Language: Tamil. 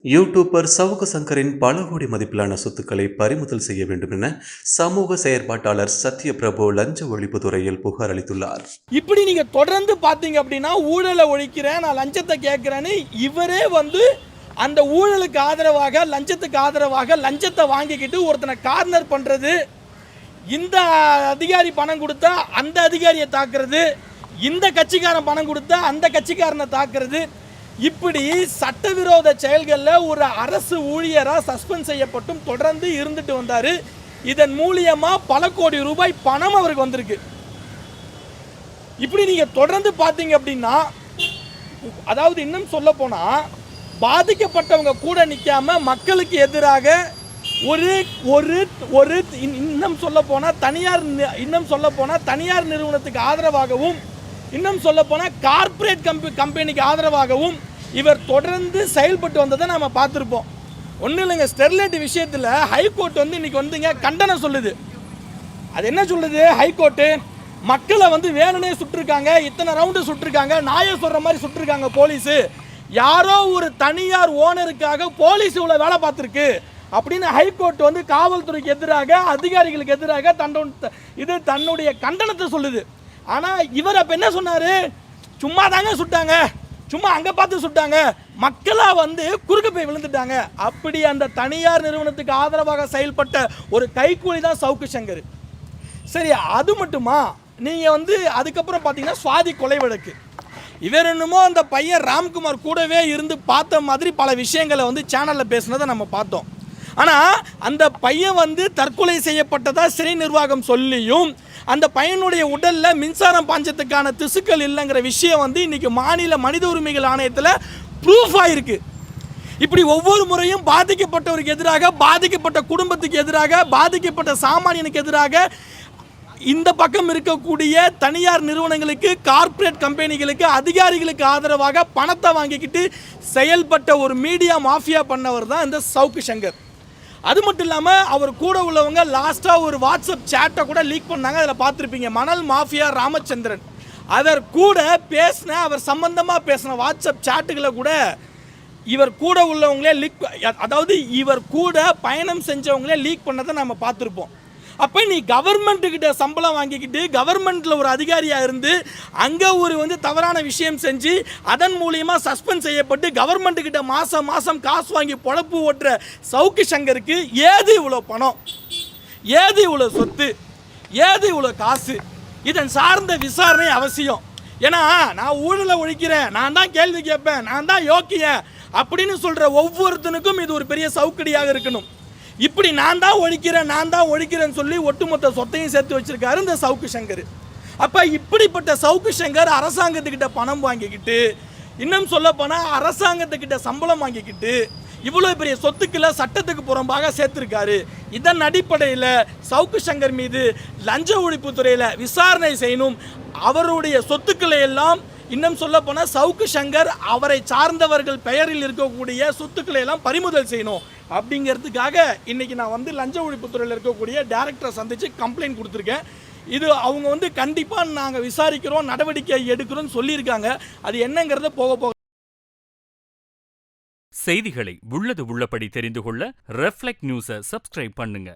யூடியூபர் சவுக்கு சங்கரின் பல கோடி மதிப்பிலான சொத்துக்களை பறிமுதல் செய்ய வேண்டும் என சமூக செயற்பாட்டாளர் சத்யபிரபு லஞ்ச ஒழிப்புத்துறையில் புகார் அளித்துள்ளார். இப்படி நீங்க தொடர்ந்து பாத்தீங்க அப்படின்னா ஊழலை ஒழிக்கிறேன், நான் லஞ்சத்தை கேட்கிறேன்னு இவரே அந்த ஊழலுக்கு ஆதரவாக லஞ்சத்துக்கு ஆதரவாக லஞ்சத்தை வாங்கிக்கிட்டு ஒருத்தனை கார்னர் பண்றது, இந்த அதிகாரி பணம் கொடுத்தா அந்த அதிகாரியை தாக்குறது, இந்த கட்சிக்காரன் பணம் கொடுத்தா அந்த கட்சிக்காரனை தாக்குறது, இப்படி சட்டவிரோத செயல்களில் ஒரு அரசு ஊழியராக சஸ்பெண்ட் செய்யப்பட்டும் தொடர்ந்து இருந்துட்டு வந்தார். இதன் மூலியமாக பல கோடி ரூபாய் பணம் அவருக்கு வந்திருக்கு. இப்படி நீங்கள் தொடர்ந்து பார்த்தீங்க அப்படின்னா, அதாவது இன்னும் சொல்ல போனால் பாதிக்கப்பட்டவங்க கூட நிற்காம மக்களுக்கு எதிராக ஒரு ஒரு ஒரு இன்னும் சொல்ல போனால் தனியார் நிறுவனத்துக்கு ஆதரவாகவும், இன்னும் சொல்ல போனால் கார்ப்பரேட் கம்பெனிக்கு ஆதரவாகவும் இவர் தொடர்ந்து செயல்பட்டு வந்ததை நம்ம பார்த்துருப்போம். ஒன்றும் இல்லைங்க, ஸ்டெர்லைட் விஷயத்தில் ஹைகோர்ட் இன்னைக்கு கண்டனம் சொல்லுது. அது என்ன சொல்லுது? ஹைகோர்ட்டு மக்களை வேணுனே சுட்டிருக்காங்க, இத்தனை ரவுண்டு சுட்டிருக்காங்க, நாயை சொல்கிற மாதிரி சுட்டிருக்காங்க போலீஸு, யாரோ ஒரு தனியார் ஓனருக்காக போலீஸ் இவ்வளோ வேலை பார்த்துருக்கு அப்படின்னு ஹைகோர்ட் காவல்துறைக்கு எதிராக, அதிகாரிகளுக்கு எதிராக தன்னுடைய கண்டனத்தை சொல்லுது. ஆனால் இவர் அப்போ என்ன சொன்னார்? சும்மா தாங்க சுட்டாங்க, சும்மா அங்கே பார்த்து சுட்டாங்க, மக்களாக குறுக்க போய் விழுந்துட்டாங்க. அப்படி அந்த தனியார் நிறுவனத்துக்கு ஆதரவாக செயல்பட்ட ஒரு கைக்கூலி தான் சவுக்கு சங்கர். சரி, அது மட்டுமா? நீங்கள் அதுக்கப்புறம் பார்த்தீங்கன்னா சுவாதி கொலை வழக்கு, இவர் என்னமோ அந்த பையன் ராம்குமார் கூடவே இருந்து பார்த்த மாதிரி பல விஷயங்களை சேனலில் பேசுனதை நம்ம பார்த்தோம். ஆனால் அந்த பையன் தற்கொலை செய்யப்பட்டதா சிறை நிர்வாகம் சொல்லியும் அந்த பையனுடைய உடலில் மின்சாரம் பாஞ்சத்துக்கான திசுக்கள் இல்லைங்கிற விஷயம் இன்னைக்கு மாநில மனித உரிமைகள் ஆணையத்தில் ப்ரூஃப் ஆயிருக்கு. இப்படி ஒவ்வொரு முறையும் பாதிக்கப்பட்டவருக்கு எதிராக, பாதிக்கப்பட்ட குடும்பத்துக்கு எதிராக, பாதிக்கப்பட்ட சாமானியனுக்கு எதிராக இந்த பக்கம் இருக்கக்கூடிய தனியார் நிறுவனங்களுக்கு, கார்ப்பரேட் கம்பெனிகளுக்கு, அதிகாரிகளுக்கு ஆதரவாக பணத்தை வாங்கிக்கிட்டு செயல்பட்ட ஒரு மீடியா மாஃபியா பண்ணவர் தான் இந்த சவுக்கு சங்கர். அது மட்டும் இல்லாமல் அவர் கூட உள்ளவங்க லாஸ்ட்டாக ஒரு வாட்ஸ்அப் சேட்டை கூட லீக் பண்ணாங்க. அதில் பார்த்துருப்பீங்க, மணல் மாஃபியா ராமச்சந்திரன். அவர் கூட அவர் சம்பந்தமாக பேசின வாட்ஸ்அப் சேட்டுகளை கூட இவர் கூட உள்ளவங்களே லீக், அதாவது இவர் கூட பயணம் செஞ்சவங்களே லீக் பண்ணதை நம்ம பார்த்துருப்போம். அப்போ நீ கவர்மெண்ட்டுக்கிட்ட சம்பளம் வாங்கிக்கிட்டு கவர்மெண்ட்டில் ஒரு அதிகாரியாக இருந்து அங்கே ஒரு தவறான விஷயம் செஞ்சு அதன் மூலியமாக சஸ்பெண்ட் செய்யப்பட்டு கவர்மெண்ட்டுக்கிட்ட மாதம் காசு வாங்கி பொழப்பு ஓட்டுற சவுக்கு சங்கருக்கு ஏது இவ்வளோ பணம், ஏது இவ்வளோ சொத்து, ஏது இவ்வளோ காசு? இதன் சார்ந்த விசாரணை அவசியம். ஏன்னா நான் ஊழலை ஒழிக்கிறேன், நான் தான் கேள்வி கேட்பேன், நான் தான் யோக்கியன் அப்படின்னு சொல்கிற ஒவ்வொருத்தனுக்கும் இது ஒரு பெரிய சவுக்கடியாக இருக்கணும். இப்படி நான் தான் ஒழிக்கிறேன்னு சொல்லி ஒட்டுமொத்த சொத்தையும் சேர்த்து வச்சிருக்காரு இந்த சவுக்கு சங்கர். அப்போ இப்படிப்பட்ட சவுக்கு சங்கர் அரசாங்கத்துக்கிட்ட பணம் வாங்கிக்கிட்டு, இன்னும் சொல்ல போனால் அரசாங்கத்துக்கிட்ட சம்பளம் வாங்கிக்கிட்டு இவ்வளோ பெரிய சொத்துக்களை சட்டத்துக்கு புறம்பாக சேர்த்துருக்காரு. இதன் அடிப்படையில் சவுக்கு சங்கர் மீது லஞ்ச ஒழிப்புத்துறையில் விசாரணை செய்யணும். அவருடைய சொத்துக்களை எல்லாம், இன்னும் சொல்ல போனால் சவுக்கு சங்கர் அவரை சார்ந்தவர்கள் பெயரில் இருக்கக்கூடிய சொத்துக்களை எல்லாம் பறிமுதல் செய்யணும் அப்படிங்கிறதுக்காக இன்னைக்கு நான் லஞ்ச ஒழிப்புத்துறையில் இருக்கக்கூடிய டைரக்டரை சந்தித்து கம்ப்ளைண்ட் கொடுத்துருக்கேன். இது அவங்க கண்டிப்பாக நாங்கள் விசாரிக்கிறோம், நடவடிக்கை எடுக்கிறோம்னு சொல்லியிருக்காங்க. அது என்னங்கிறத போக செய்திகளை உள்ளது உள்ளபடி தெரிந்து கொள்ள ரெஃப்ளெக்ட் நியூஸை சப்ஸ்கிரைப் பண்ணுங்க.